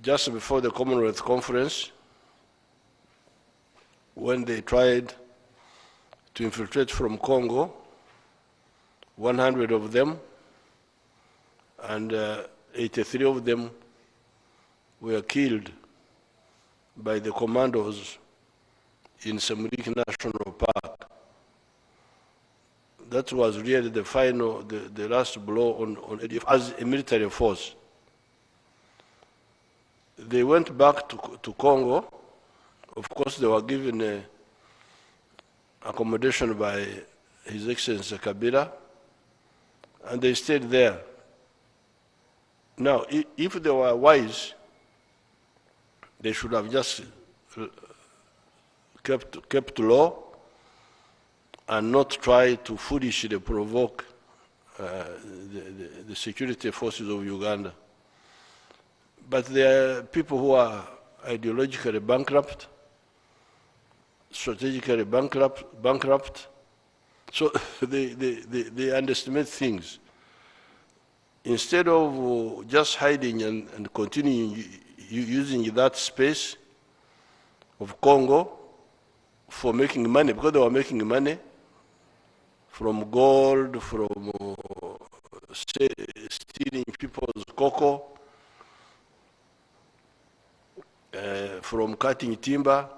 just before the Commonwealth conference, when they tried to infiltrate from Congo, 100 of them, and 83 of them were killed by the commandos in Semliki National Park. That was really the final, the last blow on ADF as a military force. They went back to Congo. Of course, they were given accommodation by His Excellency Kabila, and they stayed there. Now, if they were wise, they should have just kept low and not try to foolishly provoke the security forces of Uganda. But there are people who are ideologically bankrupt, strategically bankrupt, so they underestimate things. Instead of just hiding and continuing using that space of Congo for making money, because they were making money from gold, from stealing people's cocoa, from cutting timber.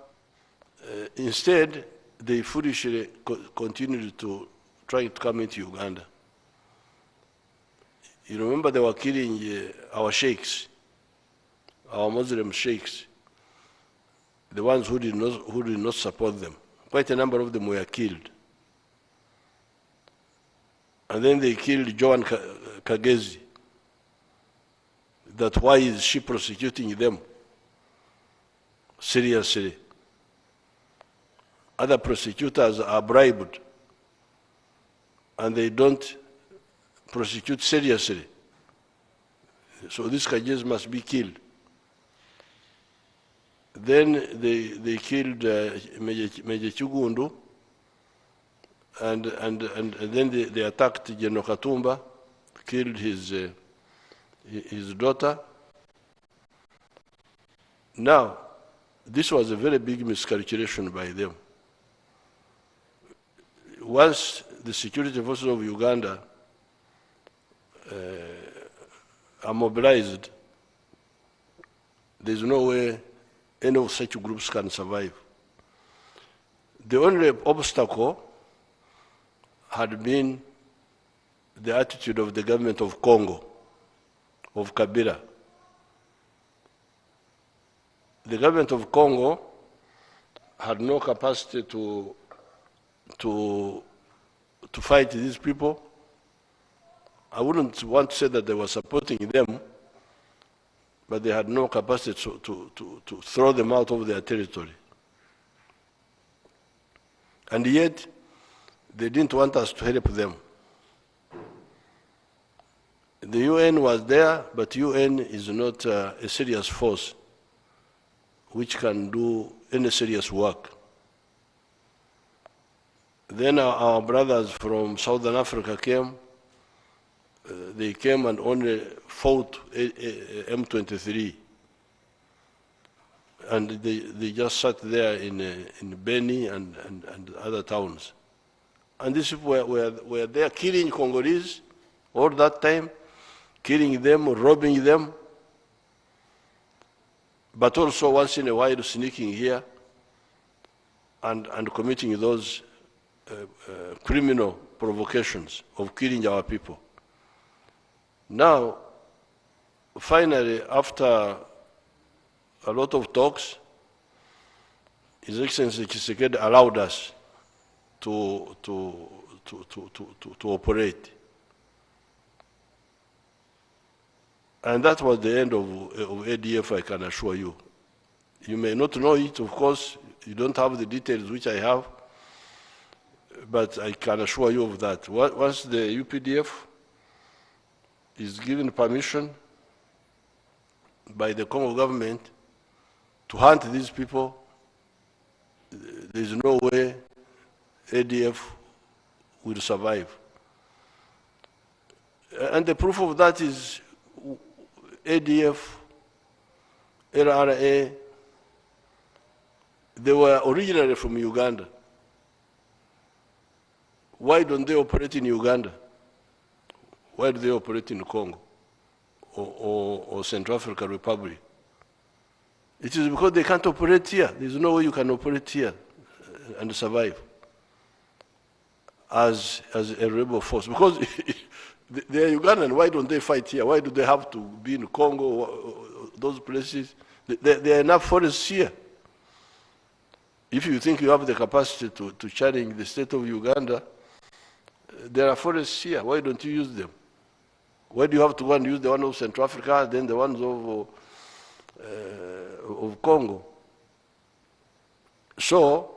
Instead, they foolishly continued to try to come into Uganda. You remember they were killing our sheikhs, our Muslim sheikhs, the ones who did not support them. Quite a number of them were killed. And then they killed Joan Kagezi. That's why is she prosecuting them seriously? Other prosecutors are bribed, and they don't prosecute seriously. So this Kagezi must be killed. Then they killed Major Chigundu, and then they attacked General Katumba, killed his daughter. Now, this was a very big miscalculation by them. Once the security forces of Uganda are mobilized, there's no way any of such groups can survive. The only obstacle had been the attitude of the government of Congo, of Kabila. The government of Congo had no capacity to fight these people. I wouldn't want to say that they were supporting them, but they had no capacity to throw them out of their territory. And yet, they didn't want us to help them. The UN was there, but UN is not a serious force which can do any serious work. Then our brothers from Southern Africa came. They came and only fought M23. And they just sat there in Beni and other towns. And these people were there killing Congolese all that time, killing them, robbing them, but also once in a while sneaking here and committing those criminal provocations of killing our people. Now, finally, after a lot of talks, His Excellency Tshisekedi allowed us to operate. And that was the end of ADF, I can assure you. You may not know it, of course, you don't have the details which I have, but I can assure you of that. Once the UPDF is given permission by the Congo government to hunt these people, there is no way ADF will survive. And the proof of that is ADF LRA, they were originally from Uganda. Why don't they operate in Uganda? Why do they operate in Congo or Central African Republic? It is because they can't operate here. There's no way you can operate here and survive as a rebel force. Because they are Ugandan, why don't they fight here? Why do they have to be in Congo, those places? There are enough forests here. If you think you have the capacity to challenge the state of Uganda, there are forests here. Why don't you use them? Why do you have to go and use the one of Central Africa, then the ones of Congo? So,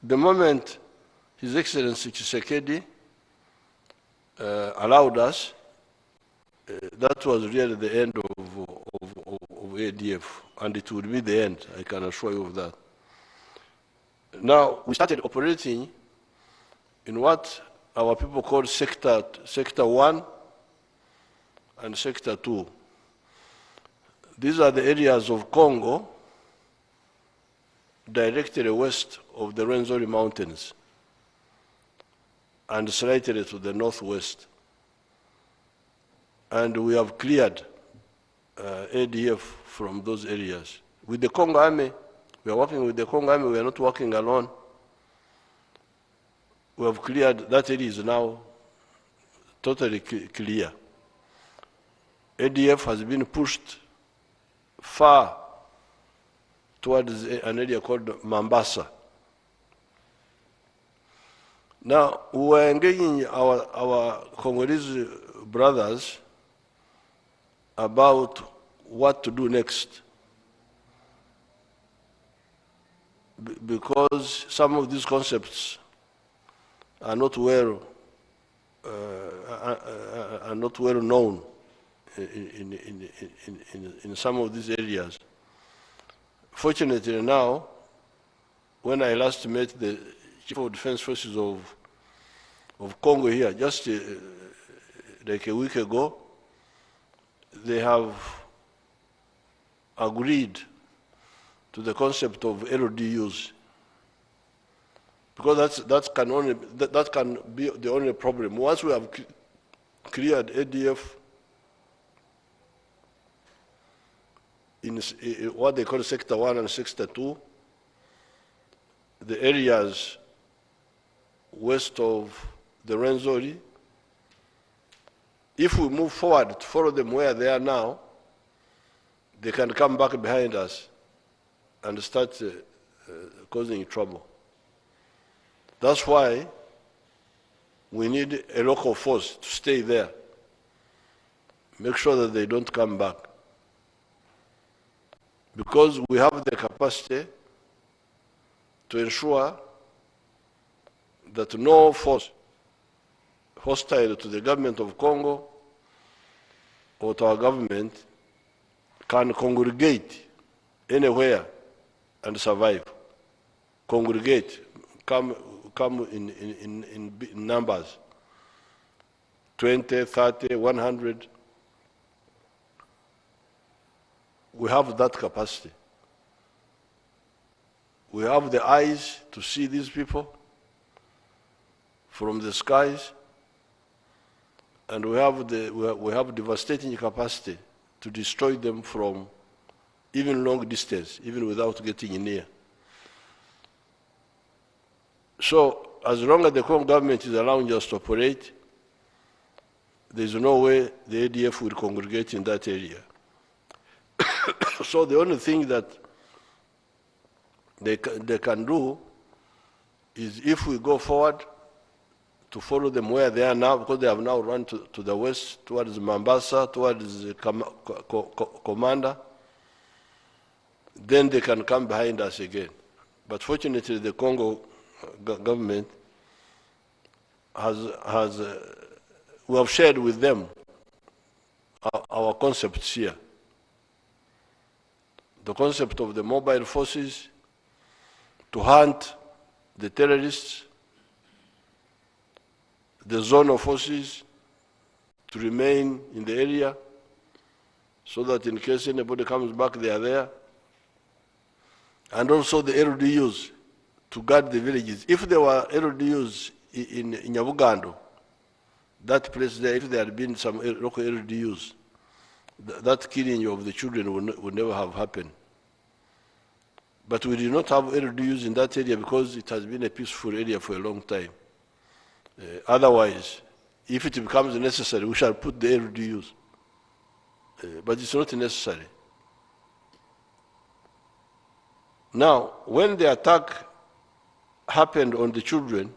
the moment His Excellency Tshisekedi allowed us, that was really the end of ADF, and it would be the end, I can assure you of that. Now, we started operating in what our people call Sector 1 and Sector 2. These are the areas of Congo directly west of the Rwenzori Mountains and slightly to the northwest. And we have cleared ADF from those areas. With the Congo Army, we are working with the Congo Army, we are not working alone. We have cleared, that area is now totally clear. ADF has been pushed far towards an area called Mombasa. Now, we were engaging our Congolese brothers about what to do next, because some of these concepts are not well known in some of these areas. Fortunately now, when I last met the Chief of Defense Forces of Congo here, just like a week ago, they have agreed to the concept of LDUs, because that can be the only problem. Once we have cleared ADF in what they call Sector 1 and Sector 2, the areas west of the Rwenzori, if we move forward to follow them where they are now, they can come back behind us and start causing trouble. That's why we need a local force to stay there, make sure that they don't come back. Because we have the capacity to ensure that no force hostile to the government of Congo or to our government can congregate anywhere and survive. Congregate, come in numbers, 20, 30, 100. We have that capacity. We have the eyes to see these people from the skies, and we have devastating capacity to destroy them from even long distance, even without getting near. So, as long as the Congo government is allowing us to operate, there is no way the ADF will congregate in that area. So the only thing that they can do is, if we go forward to follow them where they are now, because they have now run to the west, towards Mombasa, towards Commander, then they can come behind us again. But fortunately, the Congo government we have shared with them our concepts here. The concept of the mobile forces to hunt the terrorists, the zone of forces to remain in the area, so that in case anybody comes back, they are there. And also the LDUs to guard the villages. If there were LDUs in Nyabugando, that place there, if there had been some local LDUs, that killing of the children would never have happened. But we did not have LDUs in that area because it has been a peaceful area for a long time. Otherwise, if it becomes necessary, we shall put the LDUs. But it's not necessary. Now, when the attack happened on the children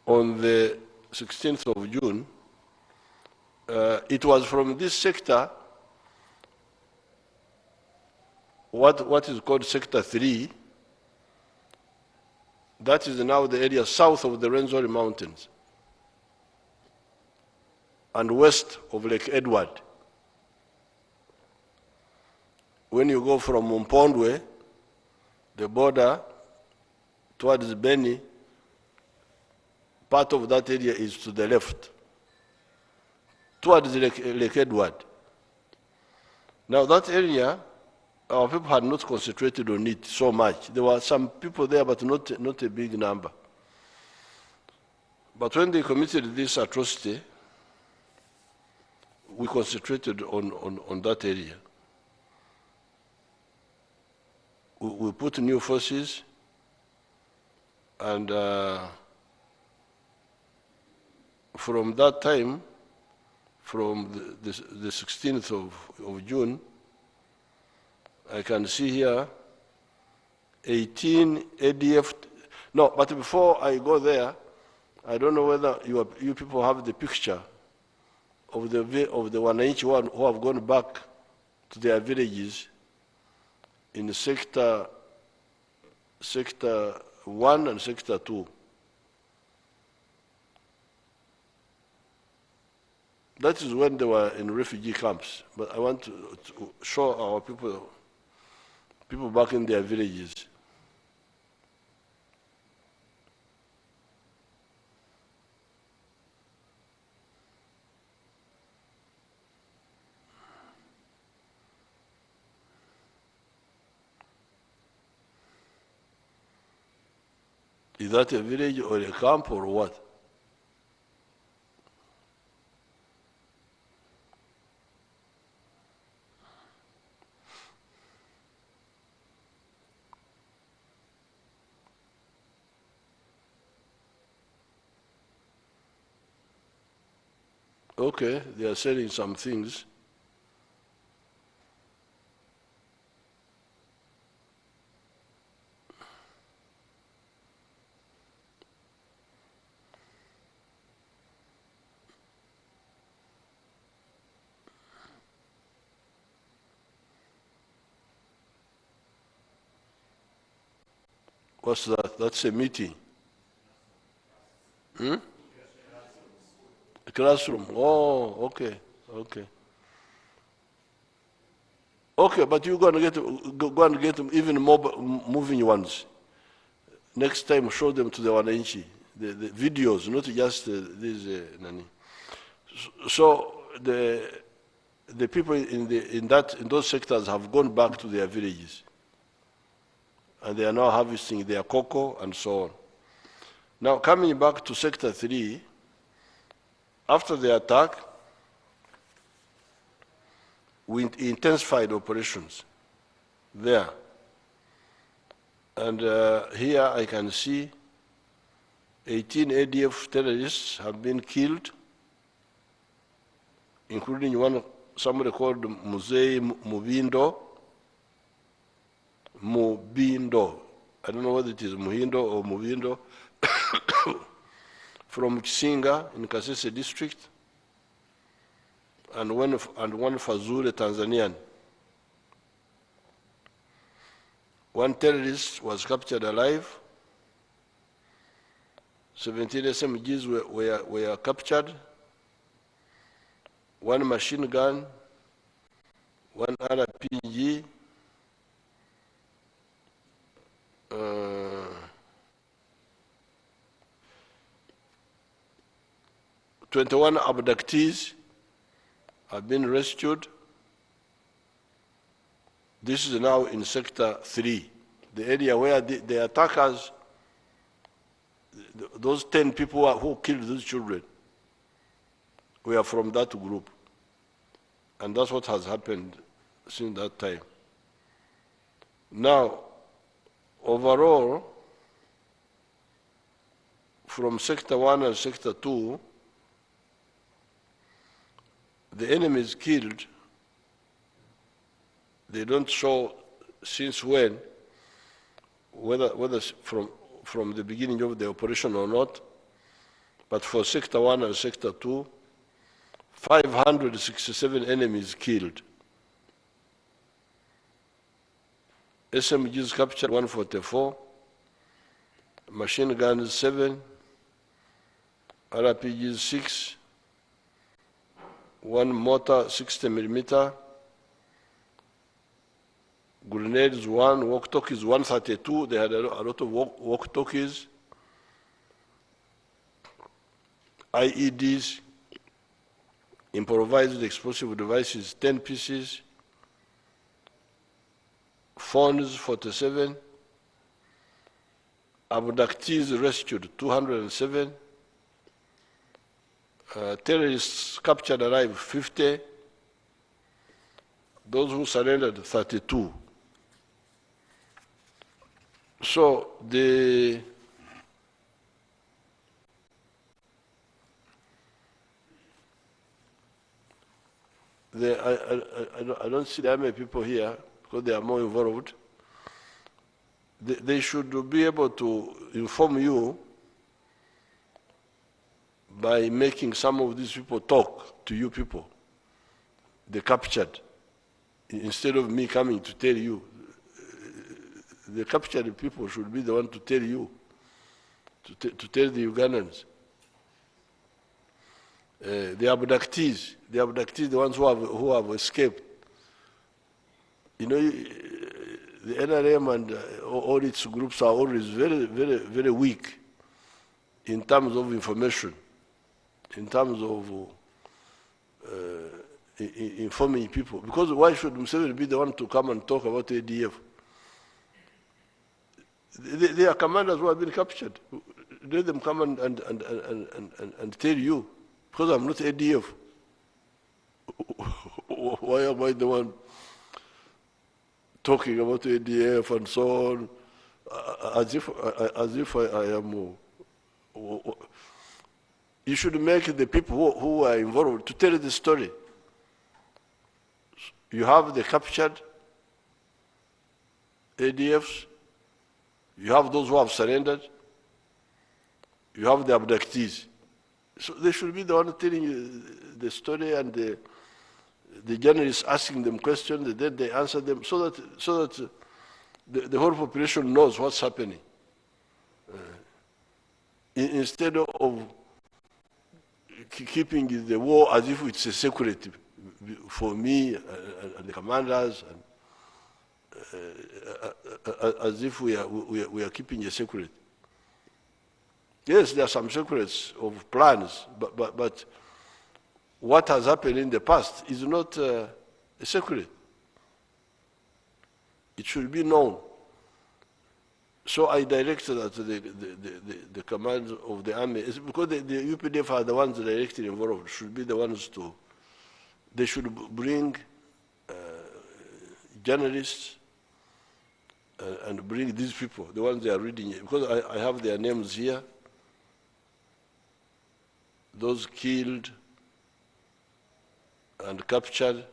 on the 16th of June, it was from this sector, what is called Sector 3, that is now the area south of the Rwenzori Mountains and west of Lake Edward. When you go from Mpondwe, the border towards Beni, part of that area is to the left, towards Lake Edward. Now that area, our people had not concentrated on it so much. There were some people there, but not a big number. But when they committed this atrocity, we concentrated on that area. We put new forces, and from that time, from the 16th of June, I can see here 18 ADF. No, but before I go there, I don't know whether you people have the picture of the Wananchi who have gone back to their villages in Sector 1 and Sector 2. That is when they were in refugee camps. But I want to show our people back in their villages. Is that a village or a camp or what? Okay, they are selling some things. What's that? That's a meeting. A classroom. Oh, okay, okay. Okay, but you're going to get even more moving ones. Next time, show them to the Wananchi, the videos, not just these. So the people in those sectors have gone back to their villages, and they are now harvesting their cocoa and so on. Now, coming back to Sector 3, after the attack, we intensified operations there. And here I can see 18 ADF terrorists have been killed, including somebody called Muzei Mubindo. I don't know whether it is Muhindo or Mubindo, from Kisinga in Kasese district, and one Fazure, Tanzanian. One terrorist was captured alive. 17 SMGs were captured. One machine gun, one RPG, 21 abductees have been rescued. This is now in Sector 3, the area where the attackers, those 10 people who killed these children, were from that group. And that's what has happened since that time. Now, overall, from Sector 1 and Sector 2, the enemy is killed. They don't show since when, whether from the beginning of the operation or not, but for Sector 1 and Sector 2, 567 enemies killed. SMGs captured 144, machine guns 7, RPGs 6, 1 mortar 60 millimeter, grenades 1, walkie-talkies 132. They had a lot of walkie-talkies, IEDs, improvised explosive devices 10 pieces, phones 47, abductees rescued 207, terrorists captured alive 50, those who surrendered 32. So I don't see that many people here because they are more involved. They should be able to inform you by making some of these people talk to you people, they captured, instead of me coming to tell you. The captured people should be the one to tell you, to tell the Ugandans. The abductees, the ones who have escaped. You know, the NRM and all its groups are always very, very, very weak in terms of information, in terms of informing people. Because why should Museveni be the one to come and talk about ADF? They are commanders who have been captured. Let them come and tell you, because I'm not ADF. Why am I the one talking about ADF and so on, as if I am? You should make the people who are involved to tell the story. You have the captured ADFs, you have those who have surrendered, you have the abductees. So they should be the one telling you the story, and the journalists asking them questions, and then they answer them, so that the whole population knows what's happening. Instead of keeping the war as if it's a secret for me and the commanders, and as if we are keeping a secret. Yes, there are some secrets of plans, but what has happened in the past is not a secret. It should be known. So I directed that the command of the army, because the UPDF are the ones directly involved, should be the ones to, they should bring journalists and bring these people, the ones they are reading, because I have their names here, those killed and captured,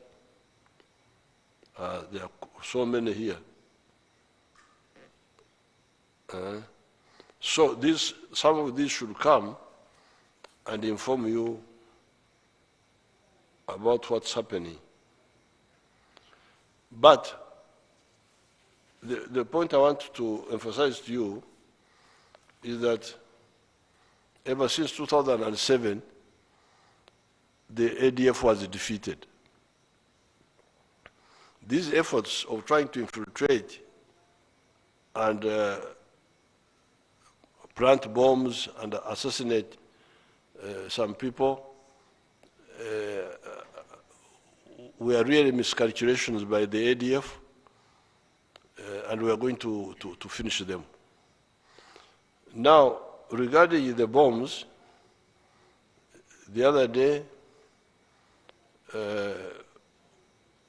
there are so many here. So some of these should come and inform you about what's happening. But the point I want to emphasize to you is that ever since 2007, the ADF was defeated. These efforts of trying to infiltrate and plant bombs and assassinate some people were really miscalculations by the ADF. and we are going to finish them. Now, regarding the bombs, the other day,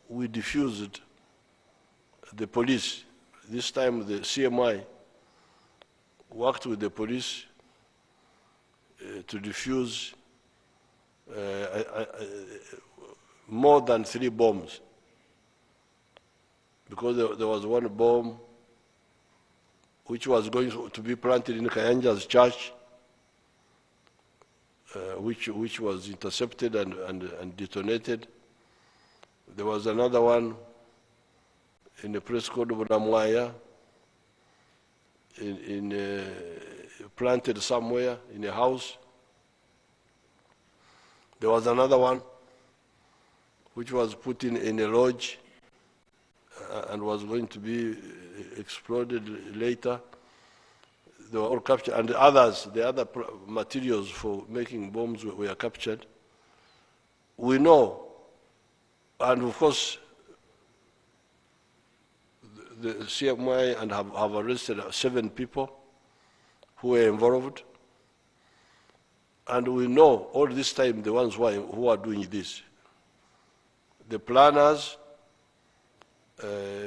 we diffused the police. This time the CMI worked with the police to defuse more than 3 bombs. Because there was one bomb which was going to be planted in Kayanja's church, which was intercepted and detonated. There was another one in a place called Bunamwaya, planted somewhere in a house. There was another one which was put in a lodge and was going to be exploded later. They were all captured, and the other materials for making bombs were captured. We know, and of course, the CMI and have arrested 7 people who were involved. And we know all this time the ones who are doing this. The planners,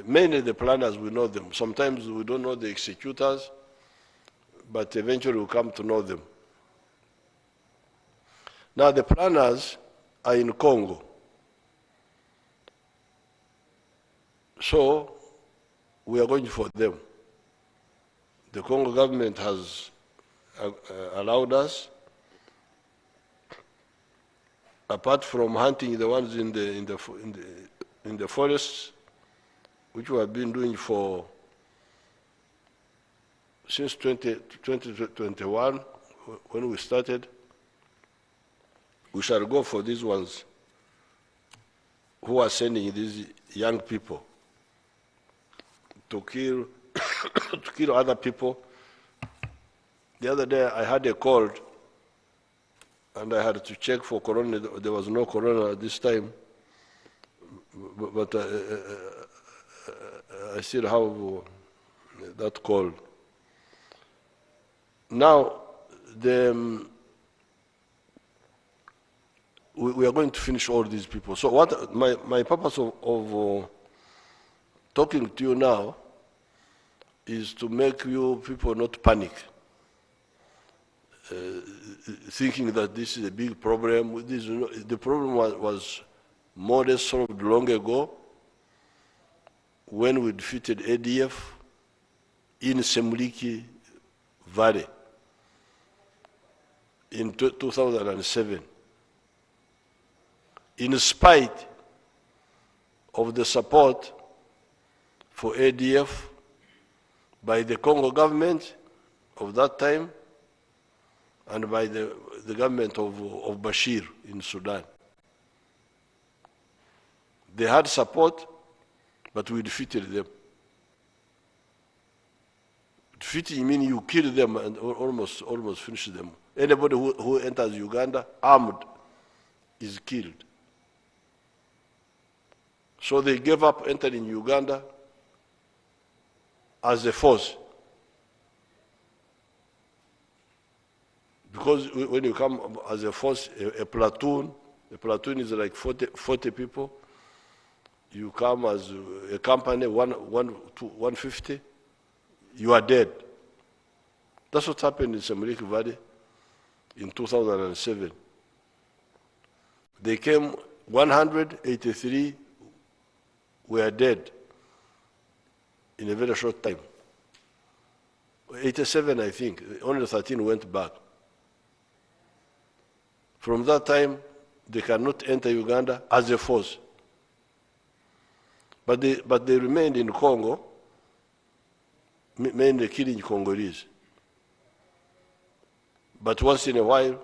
mainly the planners, we know them. Sometimes we don't know the executors, but eventually we come to know them. Now the planners are in Congo. So we are going for them. The Congo government has allowed us, apart from hunting the ones in the forests, which we have been doing since 2021, when we started. We shall go for these ones who are sending these young people to kill to kill other people. The other day I had a cold and I had to check for corona. There was no corona at this time, but I still have that cold. Now, we are going to finish all these people. So what my purpose of talking to you now is to make you people not panic, thinking that this is a big problem. The problem was more or less solved long ago when we defeated ADF in Semliki Valley in 2007. In spite of the support for ADF by the Congo government of that time and by the government of Bashir in Sudan. They had support, but we defeated them. Defeating means you kill them and almost finish them. Anybody who enters Uganda armed is killed. So they gave up entering Uganda as a force. Because when you come as a force, a platoon is like 40 people. You come as a company, 150, you are dead. That's what happened in Semliki Valley in 2007. They came, 183 were dead in a very short time. 87, I think, only 13 went back. From that time, they cannot enter Uganda as a force. But they remained in Congo, mainly killing Congolese. But once in a while,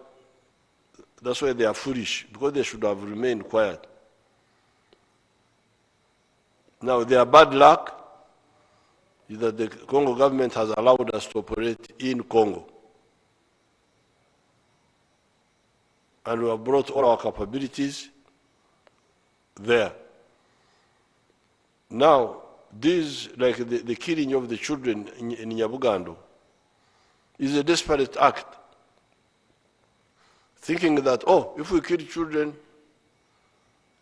that's why they are foolish, because they should have remained quiet. Now, their bad luck is that the Congo government has allowed us to operate in Congo. And we have brought all our capabilities there. Now, This, like the killing of the children in Nyabugando, is a desperate act. Thinking that, oh, if we kill children,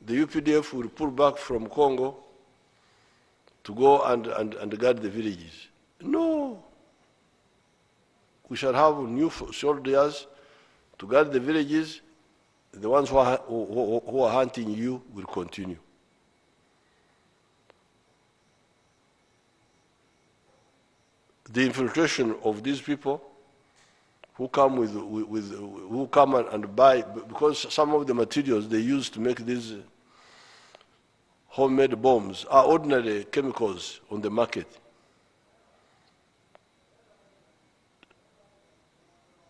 the UPDF will pull back from Congo to go and guard the villages. No. We shall have new soldiers to guard the villages. The ones who are hunting you will continue. The infiltration of these people who come who come and buy, because some of the materials they use to make these homemade bombs are ordinary chemicals on the market.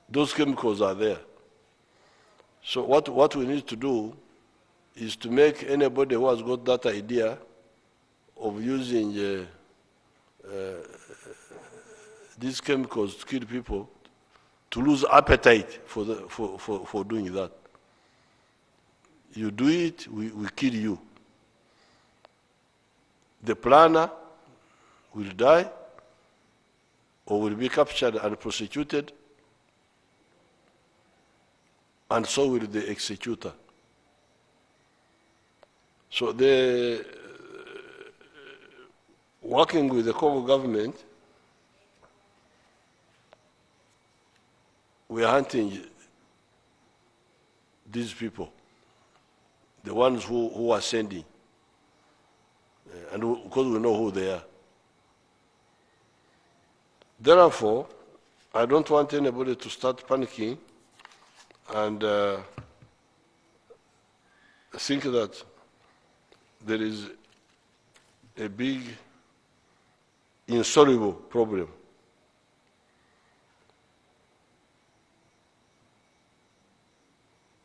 Those chemicals are there. So what we need to do is to make anybody who has got that idea of using these chemicals to kill people to lose appetite for doing that. You do it, we kill you. The planner will die or will be captured and prosecuted, and so will the executor. So working with the Congo government, we are hunting these people, the ones who are sending, and because we know who they are. Therefore, I don't want anybody to start panicking and think that there is a big, insoluble problem.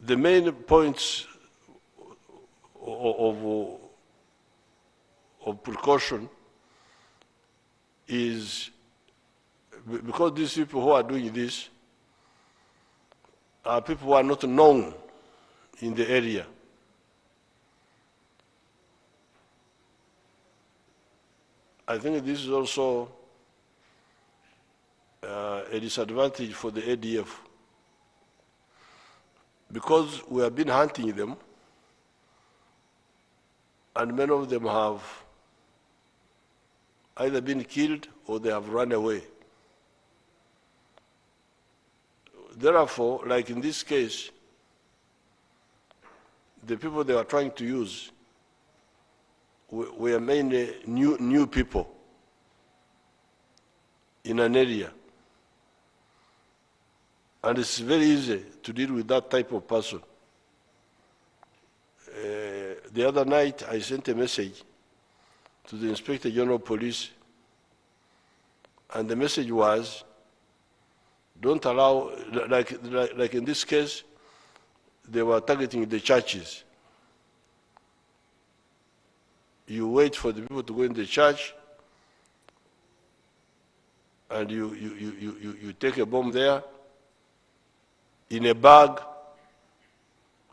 The main points of precaution is because these people who are doing this are people who are not known in the area. I think this is also a disadvantage for the ADF, because we have been hunting them, and many of them have either been killed or they have run away. Therefore, like in this case, the people they were trying to use were mainly new people in an area. And it's very easy to deal with that type of person. The other night, I sent a message to the Inspector General of Police, and the message was, don't allow, like in this case, they were targeting the churches. You wait for the people to go in the church, and you take a bomb there in a bag,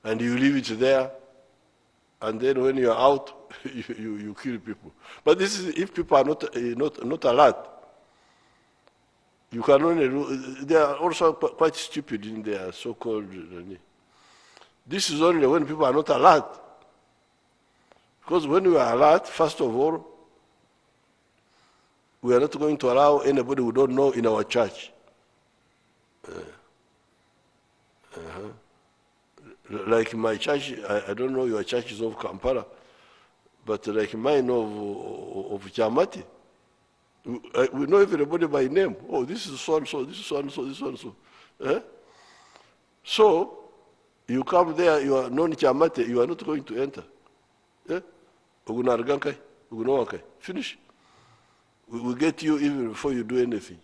and you leave it there, and then when you are out, you kill people. But this is if people are not alert. You can only do, they are also quite stupid in their so-called. This is only when people are not alert. Because when we are alert, first of all, we are not going to allow anybody who don't know in our church. Like my church, I don't know your churches of Kampala, but like mine of Chamati, we know everybody by name. Oh, this is so-and-so, this is so-and-so, this is so-and-so. So, you come there, you are non-Chamati, you are not going to enter. Finish. We will get you even before you do anything.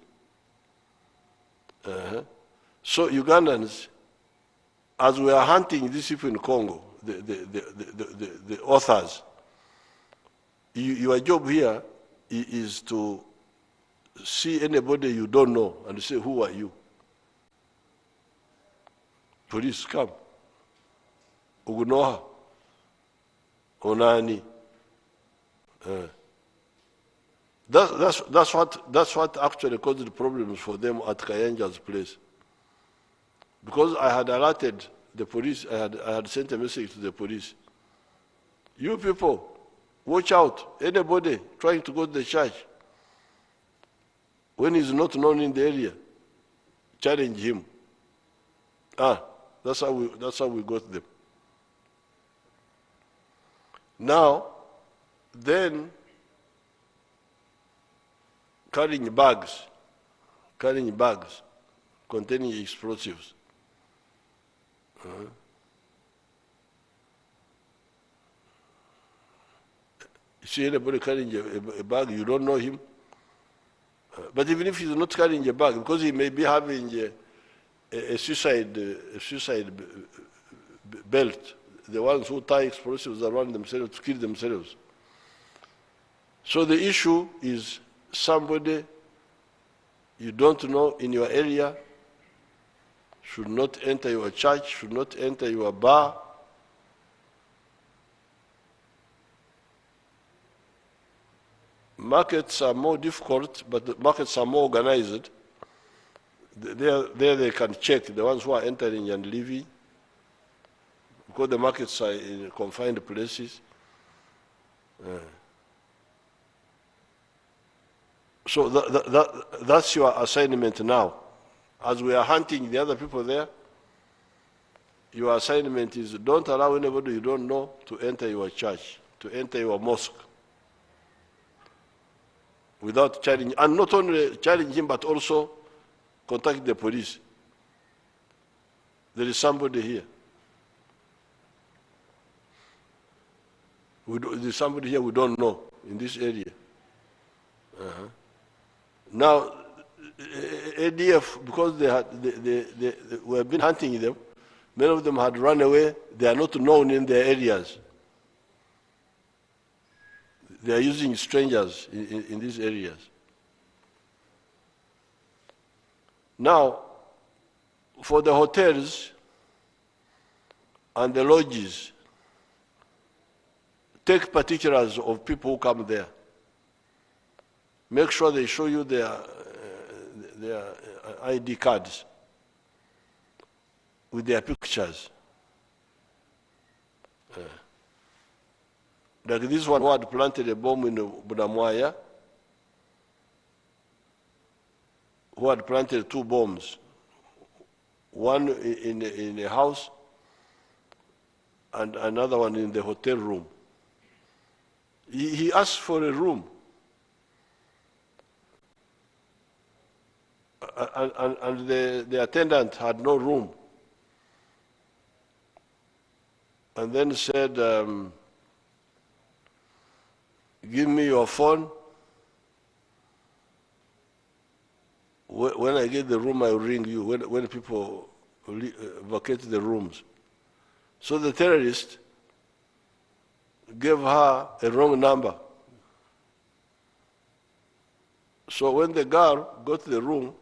So Ugandans, as we are hunting these people in Congo, the authors, your job here is to see anybody you don't know and say, who are you? Police, come. Ugunoha. Onani. That's what actually caused the problems for them at Kayanja's place. Because I had alerted the police, I had sent a message to the police. You people, watch out. Anybody trying to go to the church, when he's not known in the area, challenge him. That's how we got them. Now, then, carrying bags containing explosives. You see anybody carrying a bag, you don't know him. But even if he's not carrying a bag, because he may be having a suicide belt, the ones who tie explosives around themselves to kill themselves. So the issue is somebody you don't know in your area should not enter your church, should not enter your bar. Markets are more difficult, but the markets are more organized. There they can check the ones who are entering and leaving, because the markets are in confined places. So that's your assignment now. As we are hunting the other people there, your assignment is don't allow anybody you don't know to enter your church, to enter your mosque, without challenging, and not only challenge him, but also contact the police. There is somebody here. There's somebody here we don't know in this area. Now, ADF, because we have been hunting them, many of them had run away. They are not known in their areas. They are using strangers in these areas. Now, for the hotels and the lodges, take particulars of people who come there. Make sure they show you their ID cards with their pictures. Like this one who had planted a bomb in Budamwaya, who had planted 2 bombs, one in a house and another one in the hotel room. He asked for a room. And the attendant had no room. And then said, give me your phone. When I get the room, I'll ring you, when people vacate the rooms. So the terrorist gave her a wrong number. So when the girl got to the room,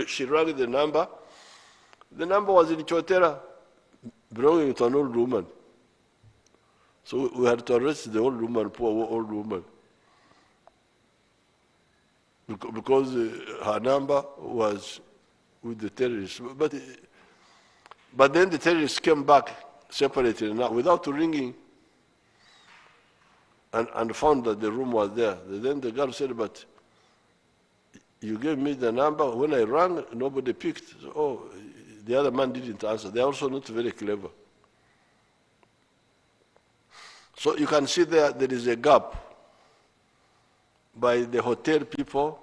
she rang the number. The number was in Chotera, belonging to an old woman. So we had to arrest the old woman, poor old woman, because her number was with the terrorists. But then the terrorists came back separated now without ringing, and found that the room was there. Then the girl said, but you gave me the number. When I rang, nobody picked. So, oh, the other man didn't answer. They're also not very clever. So you can see there is a gap by the hotel people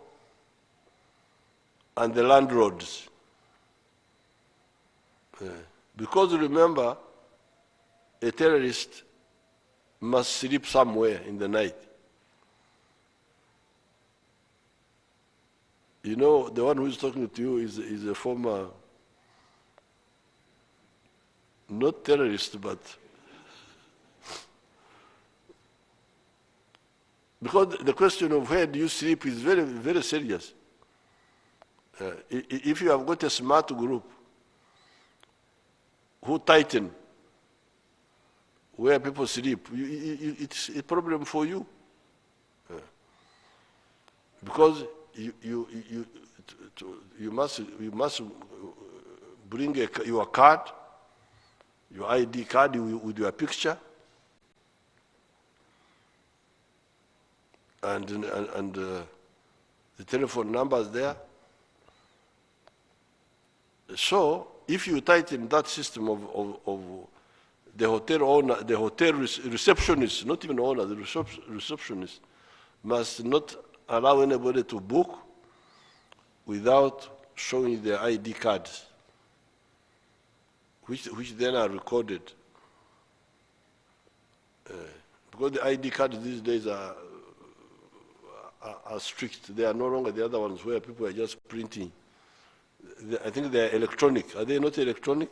and the landlords. Because remember, a terrorist must sleep somewhere in the night. You know, the one who is talking to you is a former, not terrorist, but because the question of where do you sleep is very, very serious. If you have got a smart group who tighten where people sleep, it's a problem for you. Because you must bring your card, your ID card with your picture, and the telephone numbers there. So if you tighten that system of the hotel owner, the hotel receptionist, not even owner, the receptionist must not allow anybody to book without showing their ID cards, which then are recorded. Because the ID cards these days are strict. They are no longer the other ones where people are just printing. I think they are electronic. Are they not electronic?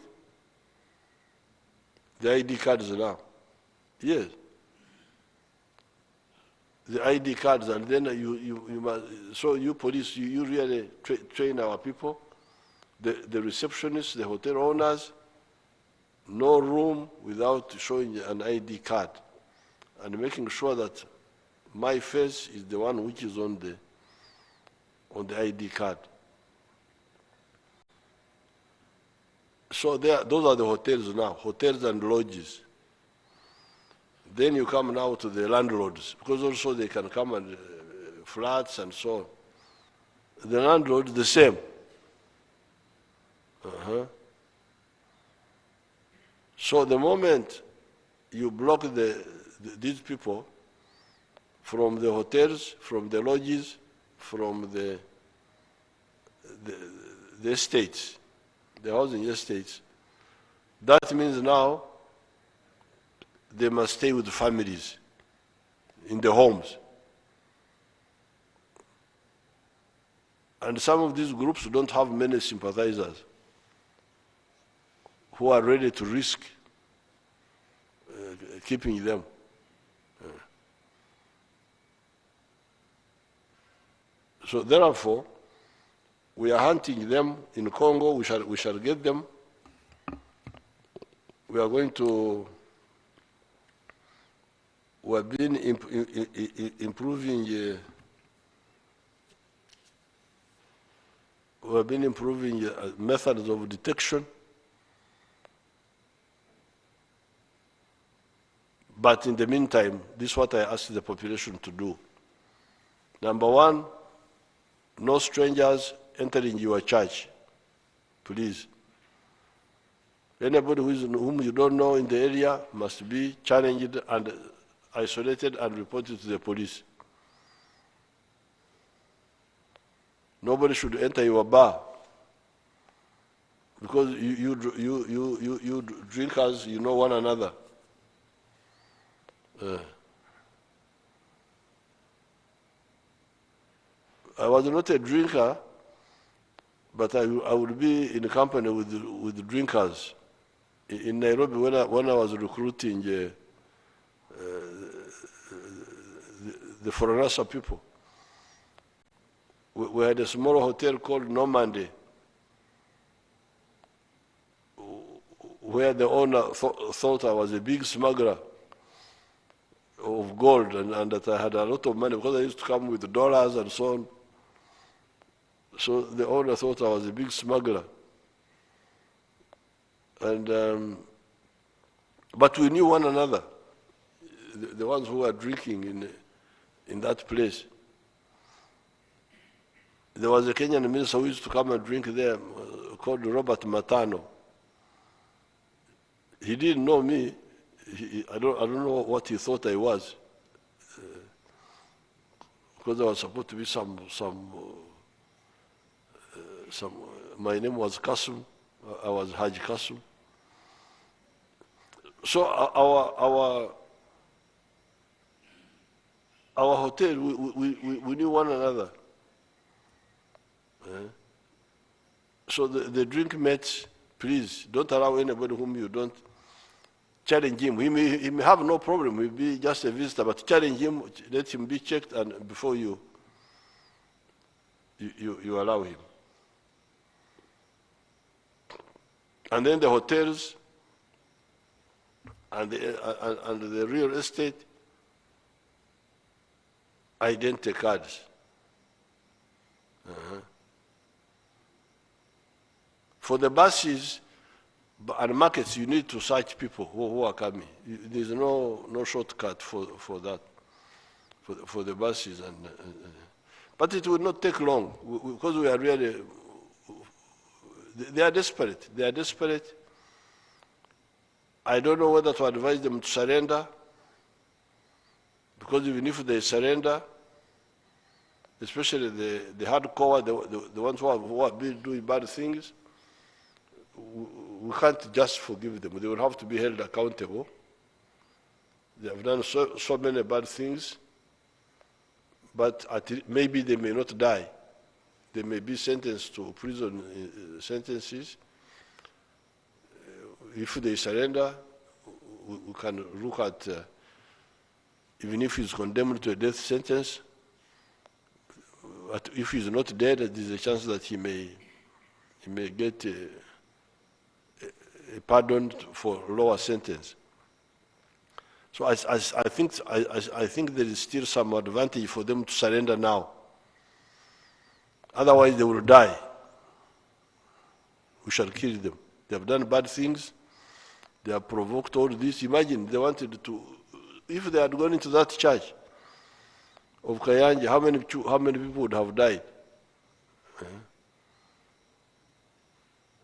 The ID cards now. Yes. The ID cards, and then you must, so you police, you really train our people, the receptionists, the hotel owners, no room without showing an ID card, and making sure that my face is the one which is on the ID card. So those are the hotels now, hotels and lodges. Then you come now to the landlords, because also they can come and flats and so on. The landlords, the same. So the moment you block these people from the hotels, from the lodges, from the estates, the housing estates, that means now they must stay with the families in the homes. And some of these groups don't have many sympathizers who are ready to risk keeping them. So therefore, we are hunting them in Congo. We shall get them. We are going to. We have been improving. We have been improving methods of detection. But in the meantime, this is what I ask the population to do. Number one, no strangers entering your church, please. Anybody whom you don't know in the area must be challenged and isolated and reported to the police. Nobody should enter your bar because you drinkers, you know one another. I was not a drinker, but I would be in company with the drinkers. In Nairobi, when I was recruiting the foreigners people, we had a small hotel called Normandy, where the owner thought I was a big smuggler of gold and that I had a lot of money because I used to come with dollars and so on. So the owner thought I was a big smuggler. And, but we knew one another, the ones who were drinking in that place. There was a Kenyan minister who used to come and drink there called Robert Matano. He didn't know me. I don't know what he thought I was. Because I was supposed to be my name was Kasum. I was Haji Kasum. So our hotel, we knew one another. So the drink mates, please don't allow anybody whom you don't challenge him. He may have no problem. He'll be just a visitor, but challenge him. Let him be checked, and before you allow him. And then the hotels, and the real estate identity cards. For the buses and markets, you need to search people who are coming. There's no shortcut for that, for the buses. But it will not take long, because we are really, they are desperate. They are desperate. I don't know whether to advise them to surrender, because even if they surrender, especially the hardcore, the ones who are doing bad things, we can't just forgive them. They will have to be held accountable. They have done so many bad things, but maybe they may not die. They may be sentenced to prison sentences. If they surrender, we can look at, even if he's condemned to a death sentence, but if he's not dead, there's a chance that he may get pardoned for lower sentence. So I think there is still some advantage for them to surrender now. Otherwise, they will die. We shall kill them. They have done bad things. They have provoked all this. Imagine they wanted to, if they had gone into that church of Kayanja, how many people would have died?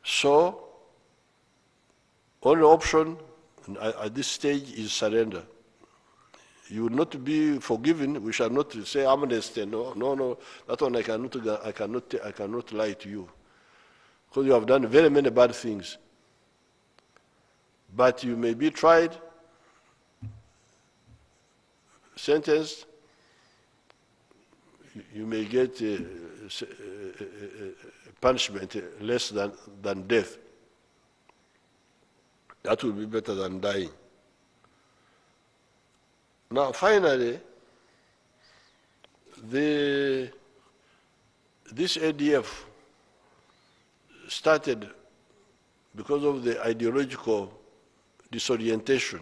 So, only option at this stage is surrender. You will not be forgiven. We shall not say amnesty. No. That one I cannot lie to you, because you have done very many bad things. But you may be tried, sentenced. You may get punishment less than death. That will be better than dying. Now, finally, this ADF started because of the ideological disorientation.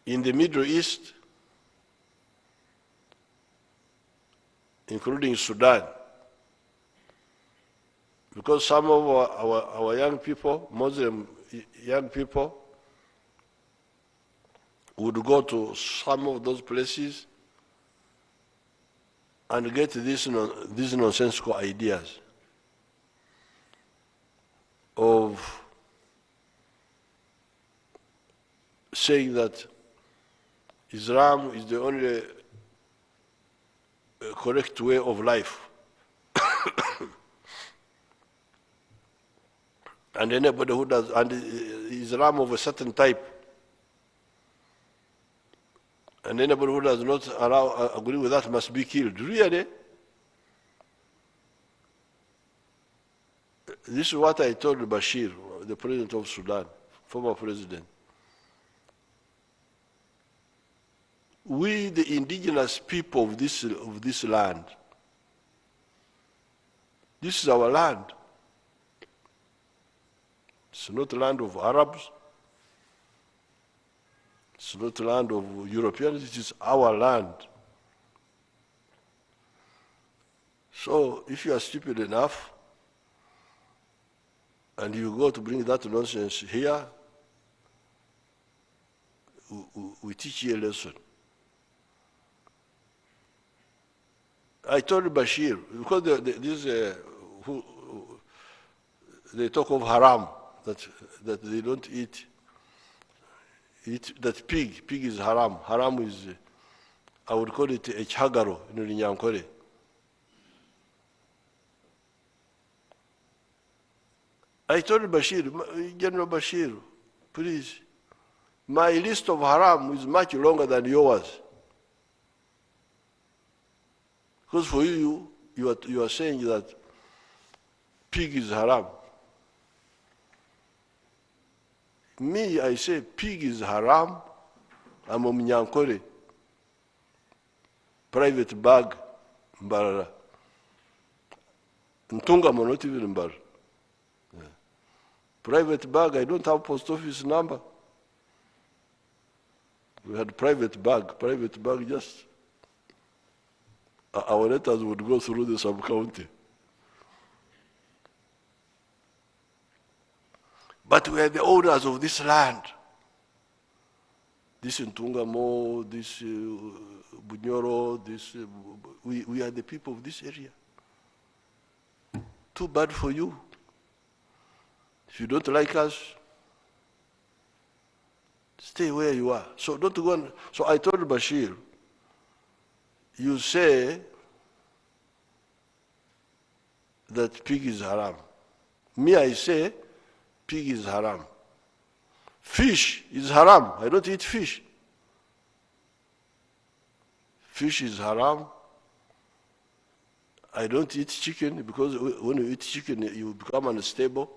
In the Middle East, including Sudan, because some of our young people, Muslim young people, would go to some of those places and get these nonsensical ideas of saying that Islam is the only correct way of life. And anybody who does, and Islam of a certain type, and anybody who does not agree with that must be killed. Really? This is what I told Bashir, the president of Sudan, former president. We, the indigenous people of this land, this is our land. It's not the land of Arabs. It's not the land of Europeans. It is our land. So if you are stupid enough and you go to bring that nonsense here, we teach you a lesson. I told Bashir, because they talk of haram, that they don't eat that pig. Pig is haram. Haram is, I would call it a chagaro in Nyankore. I told Bashir, General Bashir, please, my list of haram is much longer than yours. Because for you are saying that pig is haram. Me, I say pig is haram. I'm a Mnyankore. Private bag, Mbarara. Ntunga mo not even Mbar. Private bag, I don't have post office number. We had private bag just, our letters would go through the sub-county. But we are the owners of this land. This Ntungamo, this Bunyoro, this, we are the people of this area. Too bad for you. If you don't like us, stay where you are. So don't go on. So I told Bashir, you say that pig is haram. Me, I say pig is haram. Fish is haram. I don't eat fish. Fish is haram. I don't eat chicken because when you eat chicken, you become unstable.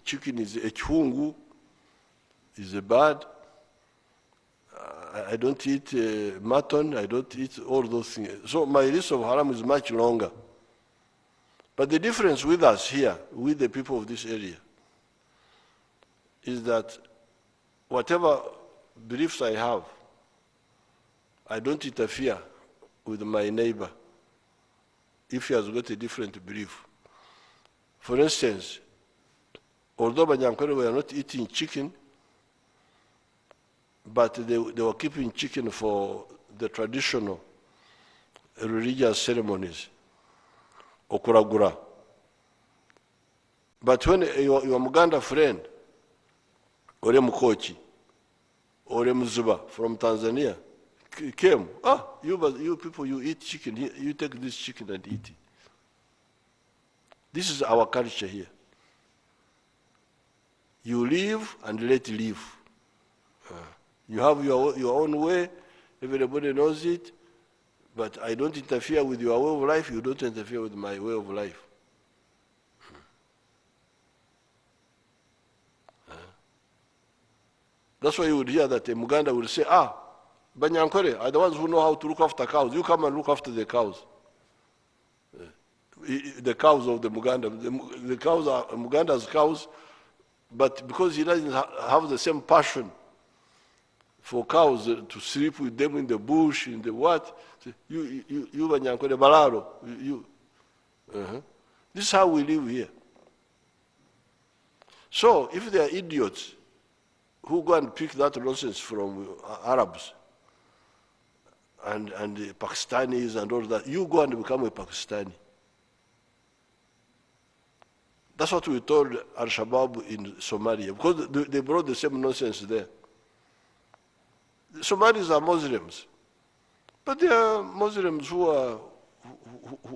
Chicken is a chungu, is a bird. I don't eat mutton. I don't eat all those things. So my list of haram is much longer. But the difference with us here, with the people of this area, is that whatever beliefs I have, I don't interfere with my neighbor if he has got a different belief. For instance, although Banyankore were not eating chicken, but they were keeping chicken for the traditional religious ceremonies, okuragura. But when your Muganda friend, Ore Mukochi, Ore Muzuba from Tanzania, came, you people, you eat chicken, you take this chicken and eat it. This is our culture here. You live and let live. You have your own way, everybody knows it, but I don't interfere with your way of life, you don't interfere with my way of life. That's why you would hear that a Muganda will say, Banyankore are the ones who know how to look after cows. You come and look after the cows. The cows of the Muganda. The cows are Muganda's cows, but because he doesn't have the same passion for cows to sleep with them in the bush, in the what, you Banyankore Balaro, This is how we live here. So if they are idiots who go and pick that nonsense from Arabs, and the Pakistanis and all that, you go and become a Pakistani. That's what we told Al-Shabaab in Somalia, because they brought the same nonsense there. The Somalis are Muslims, but they are Muslims who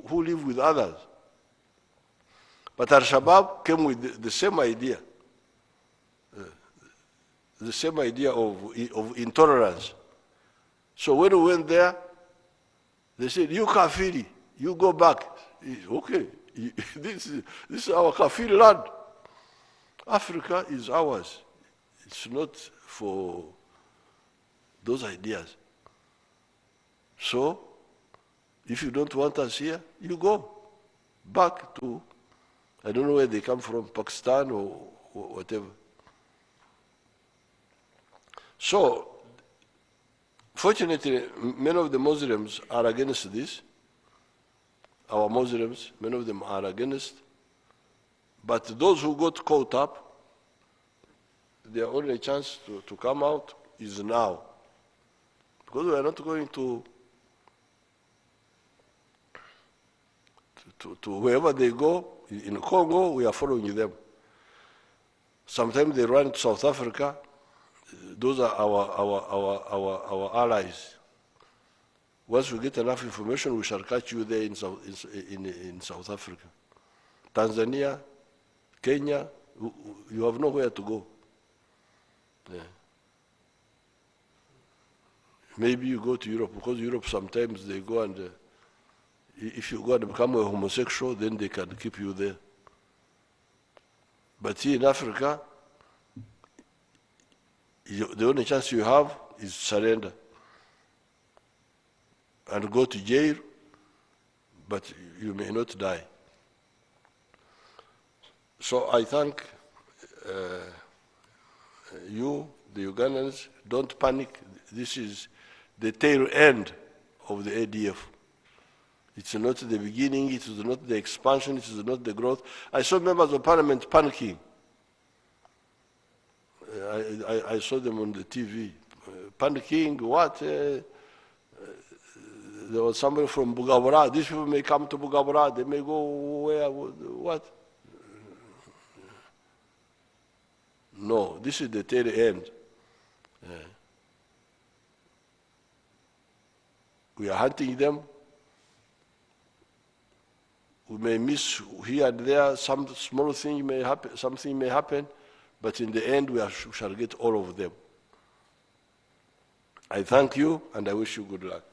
live with others. But Al-Shabaab came with the same idea, of intolerance. So when we went there, they said, you Kafiri, you go back. Okay, this is our Kafiri land. Africa is ours. It's not for those ideas. So, if you don't want us here, you go back to, I don't know where they come from, Pakistan or whatever. So, fortunately, many of the Muslims are against this. Our Muslims, many of them are against. But those who got caught up, their only chance to come out is now. Because we are not going to wherever they go. In Congo, we are following them. Sometimes they run to South Africa. Those are our allies. Once we get enough information, we shall catch you there in South Africa. Tanzania, Kenya, you have nowhere to go. Yeah. Maybe you go to Europe, because Europe sometimes they go and, if you go and become a homosexual, then they can keep you there. But here in Africa, the only chance you have is surrender and go to jail, but you may not die. So I thank you, the Ugandans. Don't panic. This is the tail end of the ADF. It's not the beginning, it is not the expansion, it is not the growth. I saw members of parliament panicking. I saw them on the TV. Panicking, what? There was somebody from Bugabura. These people may come to Bugabura, they may go where, what? No, this is the tail end. We are hunting them. We may miss here and there, some small thing may happen, something may happen, but in the end we shall get all of them. I thank you and I wish you good luck.